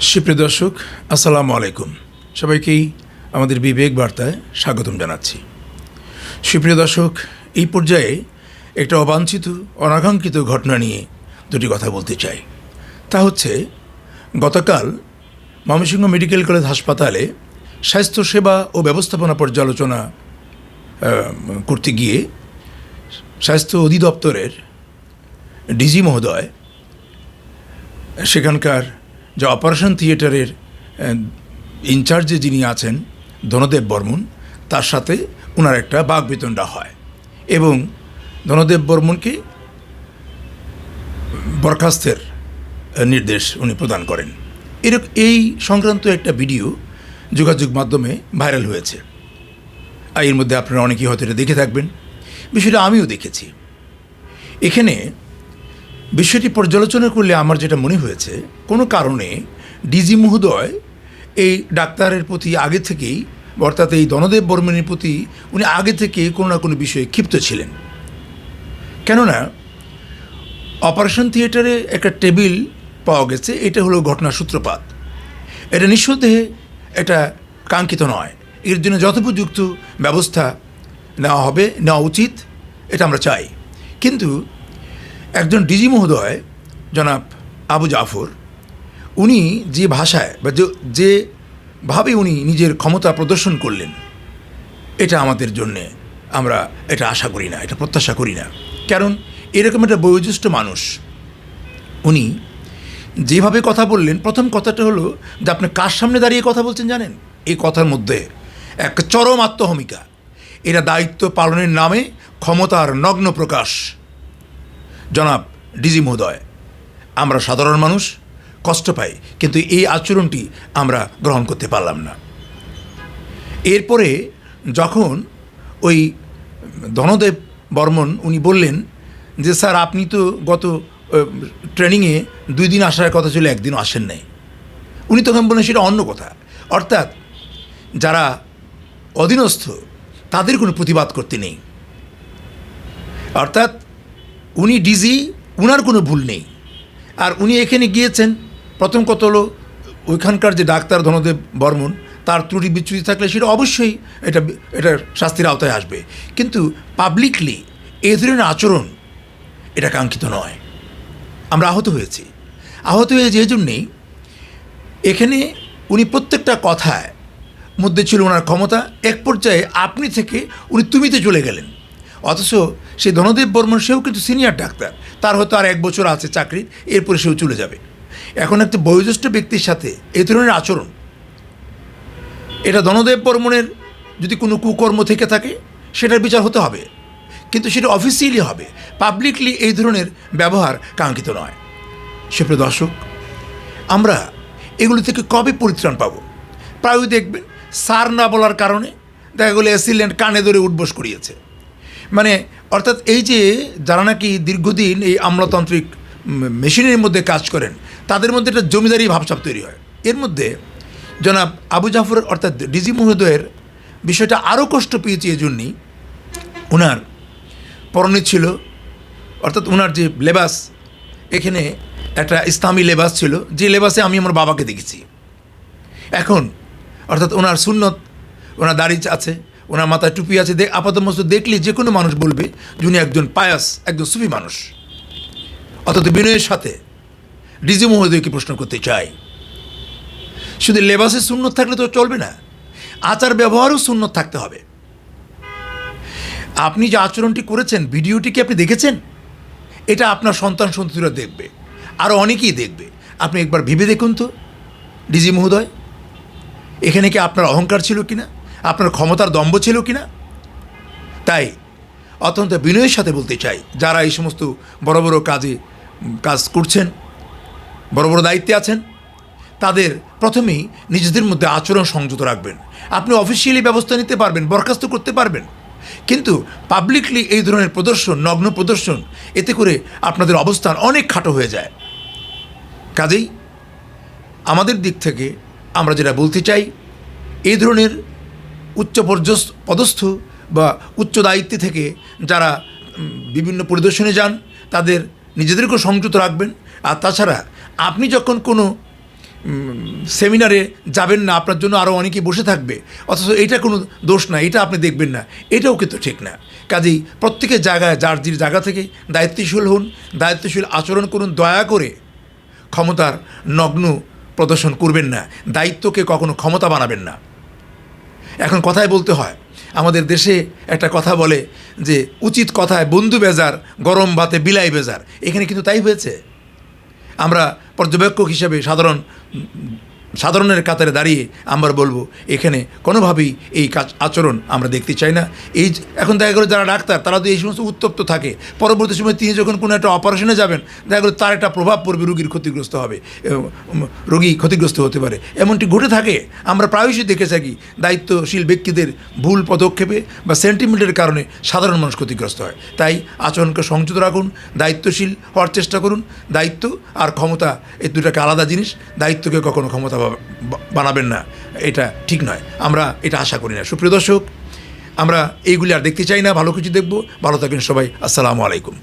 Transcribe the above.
সুপ্রিয় দর্শক, আসসালামু আলাইকুম। সবাইকেই আমাদের বিবেক বার্তায় স্বাগতম জানাচ্ছি। সুপ্রিয় দর্শক, এই পর্যায়ে একটা অবাঞ্ছিত অনাকাঙ্ক্ষিত ঘটনা নিয়ে দুটি কথা বলতে চাই। তা হচ্ছে, গতকাল ময়মনসিংহ মেডিকেল কলেজ হাসপাতালে স্বাস্থ্যসেবা ও ব্যবস্থাপনা পর্যালোচনা করতে গিয়ে স্বাস্থ্য অধিদপ্তরের ডিজি মহোদয় সেখানকার যে অপারেশন থিয়েটারের ইনচার্জে যিনি আছেন ধনদেব বর্মন, তার সাথে ওনার একটা বাকবিতণ্ডা হয় এবং ধনদেব বর্মনকে বরখাস্তের নির্দেশ উনি প্রদান করেন। এই সংক্রান্ত একটা ভিডিও যোগাযোগ মাধ্যমে ভাইরাল হয়েছে। আর এর মধ্যে আপনারা অনেকেই হয়তো এটা দেখে থাকবেন। বিষয়টা আমিও দেখেছি। এখানে বিষয়টি পর্যালোচনা করলে আমার যেটা মনে হয়েছে, কোনো কারণে ডিজি মহোদয় এই ডাক্তারের প্রতি আগে থেকেই, অর্থাৎ এই ধনদেব বর্মনের প্রতি উনি আগে থেকে কোনো না কোনো বিষয়ে ক্ষিপ্ত ছিলেন। কেননা অপারেশন থিয়েটারে একটা টেবিল পাওয়া গেছে, এটা হলো ঘটনার সূত্রপাত। এটা নিঃসন্দেহে এটা কাঙ্ক্ষিত নয়। এর জন্য যথোপযুক্ত ব্যবস্থা নেওয়া উচিত, এটা আমরা চাই। কিন্তু একজন ডিজি মহোদয় জনাব আবু জাফর, উনি যে ভাষায় বা যেভাবে উনি নিজের ক্ষমতা প্রদর্শন করলেন, এটা আমাদের জন্যে আমরা এটা আশা করি না, এটা প্রত্যাশা করি না। কারণ এরকম একটা বয়োজ্যেষ্ঠ মানুষ, উনি যেভাবে কথা বললেন, প্রথম কথাটা হলো যে আপনি কার সামনে দাঁড়িয়ে কথা বলছেন জানেন? এই কথার মধ্যে এক চরম আত্মহমিকা। এরা দায়িত্ব পালনের নামে ক্ষমতার নগ্ন প্রকাশ। জনাব ডিজি মহোদয়, আমরা সাধারণ মানুষ কষ্ট পাই, কিন্তু এই আচরণটি আমরা গ্রহণ করতে পারলাম না। এরপরে যখন ওই ধনদেব বর্মন উনি বললেন যে স্যার, আপনি তো গত ট্রেনিংয়ে 2 দিন আসার কথা ছিল, 1 দিনও আসেন নাই। উনি তখন বললেন সেটা অন্য কথা। অর্থাৎ যারা অধীনস্থ তাদের কোনো প্রতিবাদ করতে নেই। অর্থাৎ উনি ডিজি, উনার কোনো ভুল নেই। আর উনি এখানে গিয়েছেন, প্রথম কথা হলো ওইখানকার যে ডাক্তার ধনদেব বর্মন, তার ত্রুটি বিচ্যুতি থাকলে সেটা অবশ্যই এটার শাস্তির আওতায় আসবে। কিন্তু পাবলিকলি এই ধরনের আচরণ এটা কাঙ্ক্ষিত নয়। আমরা আহত হয়েছি এই জন্যেই এখানে উনি প্রত্যেকটা কথায় মধ্যে ছিল ওনার ক্ষমতা। এক পর্যায়ে আপনি থেকে উনি তুমিতে চলে গেলেন। অথচ সেই ধনদেব বর্মন, সেও কিন্তু সিনিয়র ডাক্তার, তার হয়তো আর 1 বছর আছে চাকরির, এরপরে সেও চলে যাবে। এখন একটা বয়োজ্যেষ্ঠ ব্যক্তির সাথে এই ধরনের আচরণ, এটা ধনদেব বর্মনের যদি কোনো কুকর্ম থেকে থাকে সেটার বিচার হতে হবে, কিন্তু সেটা অফিসিয়ালি হবে। পাবলিকলি এই ধরনের ব্যবহার কাঙ্ক্ষিত নয়। সুপ্রিয় দর্শক, আমরা এগুলি থেকে কবে পরিত্রাণ পাব? প্রায়ই দেখবেন স্যার না বলার কারণে দেখা গেলো অ্যাসিলেন্ট কানে ধরে উঠবোস করিয়েছে। মানে অর্থাৎ এই যে যারা নাকি দীর্ঘদিন এই আমলাতান্ত্রিক মেশিনের মধ্যে কাজ করেন, তাদের মধ্যে একটা জমিদারি ভাবসাব তৈরি হয়। এর মধ্যে জনাব আবু জাফর অর্থাৎ ডিজি মহোদয়ের বিষয়টা আরও কষ্ট পেয়েছে। এজন্যই ওনার পরনে ছিল, অর্থাৎ ওনার যে লেবাস, এখানে একটা ইসলামী লেবাস ছিল, যে লেবাসে আমি আমার বাবাকে দেখেছি। এখন অর্থাৎ ওনার সুন্নত, ওনার দাড়ি আছে, ওনার মাথায় টুপি আছে, আপাতমস্তক দেখলে যে কোনো মানুষ বলবে যে উনি একজন পায়াস, একজন সুফি মানুষ। অর্থাৎ বিনয়ের সাথে ডিজি মহোদয়কে প্রশ্ন করতে চাই, শুধু লেবাসের সুন্নত থাকলে তো চলবে না, আচার ব্যবহারও সুন্নত থাকতে হবে। আপনি যে আচরণটি করেছেন, ভিডিওটি কি আপনি দেখেছেন? এটা আপনার সন্তান সন্ততিরা দেখবে, আরও অনেকেই দেখবে। আপনি একবার ভেবে দেখুন তো ডিজি মহোদয়, এখানে কি আপনার অহংকার ছিল কিনা, আপনার ক্ষমতার দম্ভ ছিল কিনা? তাই অত্যন্ত বিনয়ের সাথে বলতে চাই, যারা এই সমস্ত বড় বড় কাজ করছেন, বড় বড় দায়িত্বে আছেন, তাদের প্রথমেই নিজেদের মধ্যে আচরণ সংযত রাখবেন। আপনি অফিসিয়ালি ব্যবস্থা নিতে পারবেন, বরখাস্ত করতে পারবেন, কিন্তু পাবলিকলি এই ধরনের প্রদর্শন, নগ্ন প্রদর্শন, এতে করে আপনাদের অবস্থান অনেক খাটো হয়ে যায়। কাজেই আমাদের দিক থেকে আমরা যেটা বলতে চাই, এই ধরনের উচ্চ পদস্থ বা উচ্চ দায়িত্বে থেকে যারা বিভিন্ন পরিদর্শনে যান, তাদের নিজেদেরকেও সংযত রাখবেন। আর তাছাড়া আপনি যখন কোনো সেমিনারে যাবেন না, আপনার জন্য আরও অনেকে বসে থাকবে, অথচ এটা কোনো দোষ না, এটা আপনি দেখবেন না, এটাও কিন্তু ঠিক না। কাজেই প্রত্যেকের জায়গায় যার যে জায়গা থেকে দায়িত্বশীল হন, দায়িত্বশীল আচরণ করুন। দয়া করে ক্ষমতার নগ্ন প্রদর্শন করবেন না, দায়িত্বকে কখনো ক্ষমতা বানাবেন না। এখন কথায় বলতে হয়, আমাদের দেশে একটা কথা বলে যে উচিত কথায় বন্ধু বেজার, গরম ভাতে বিলাই বেজার। এখানে কিন্তু তাই হয়েছে। আমরা পর্যবেক্ষক হিসেবে সাধারণের কাতারে দাঁড়িয়ে আমরা বলবো এখানে কোনোভাবেই এই আচরণ আমরা দেখতে চাই না। এখন দেখা গেলো যারা ডাক্তার তারা তো এই সমস্ত উত্তপ্ত থাকে, পরবর্তী সময় তিনি যখন কোনো একটা অপারেশনে যাবেন দেখা গেলো তার একটা প্রভাব পড়বে, রোগীর ক্ষতিগ্রস্ত হবে, রোগী ক্ষতিগ্রস্ত হতে পারে, এমনটি ঘটে থাকে। আমরা প্রায়শই দেখে থাকি দায়িত্বশীল ব্যক্তিদের ভুল পদক্ষেপে বা সেন্টিমেন্টের কারণে সাধারণ মানুষ ক্ষতিগ্রস্ত হয়। তাই আচরণকে সংযত রাখুন, দায়িত্বশীল হওয়ার চেষ্টা করুন। দায়িত্ব আর ক্ষমতা এই দুটাকে আলাদা জিনিস। দায়িত্বকে কখনো ক্ষমতা বানাবেন না, এটা ঠিক নয়, আমরা এটা আশা করি না। সুপ্রিয় দর্শক, আমরা এইগুলি আর দেখতে চাই না, ভালো কিছু দেখব। ভালো থাকেন সবাই, আসসালামু আলাইকুম।